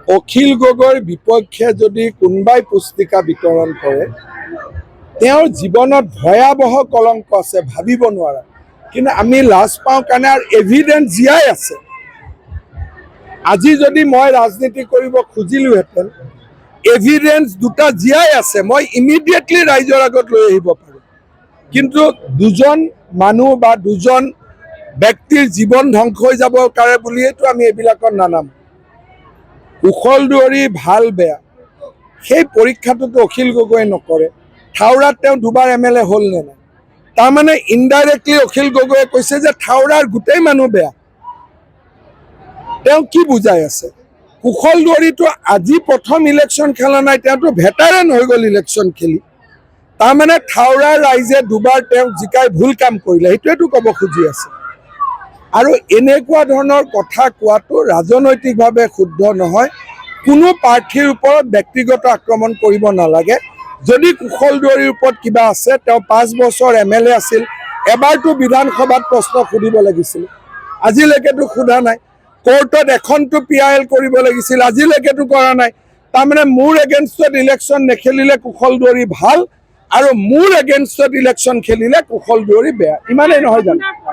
অখিল গগৈৰ বিপক্ষে যদি কোনোবাই পুস্তিকা বিতৰণ কৰে তেওঁৰ জীৱনত ভয়াবহ কলংক আছে ভাবিব নোৱাৰা কিন্তু আমি লাজ পাওঁ কাৰণে আৰু এভিডেন্স জীয়াই আছে আজি যদি মই ৰাজনীতি কৰিব খুজিলোহেঁতেন এভিডেন্স দুটা জীয়াই আছে মই ইমিডিয়েটলি ৰাইজৰ আগত লৈ আহিব পাৰোঁ কিন্তু দুজন মানুহ বা দুজন ব্যক্তিৰ জীৱন ধ্বংস হৈ যাব পাৰে বুলিয়েতো আমি এইবিলাকত নানামো কুশল দুৱাৰী ভাল বেয়া সেই পৰীক্ষাটোতো অখিল গগৈয়ে নকৰে থাউৰাত তেওঁ দুবাৰ এমএলএ হ'ল নে নাই তাৰমানে ইনডাইৰেক্টলি অখিল গগৈয়ে কৈছে যে থাউৰাৰ গোটেই মানুহ বেয়া তেওঁ কি বুজাই আছে কুশল দুৱাৰীটো আজি প্ৰথম ইলেকশ্যন খেলা নাই তেওঁতো ভেটাৰেন হৈ গ'ল ইলেকশ্যন খেলি তাৰমানে থাউৰাৰ ৰাইজে দুবাৰ তেওঁক জিকাই ভুল কাম কৰিলে সেইটোৱেতো ক'ব খুজি আছে আৰু এনেকুৱা ধৰণৰ কথা কোৱাটো ৰাজনৈতিকভাৱে শুদ্ধ নহয় কোনো প্ৰাৰ্থীৰ ওপৰত ব্যক্তিগত আক্ৰমণ কৰিব নালাগে যদি কুশল দুৱাৰীৰ ওপৰত কিবা আছে তেওঁ 5 বছৰ এমএলএ আছিল এবাৰতো বিধানসভাত প্ৰশ্ন সুধিব লাগিছিল আজিলৈকেতো সোধা নাই কোৰ্টত এখনটো পিআইএল কৰিব লাগিছিল আজিলৈকেতো কৰা নাই তাৰমানে মোৰ এগেইনষ্টত ইলেকশ্যন নেখেলিলে কুশল দুৱাৰী ভাল আৰু মোৰ এগেইনষ্টত ইলেকশ্যন খেলিলে কুশল দুৱাৰী বেয়া ইমানেই নহয় জানো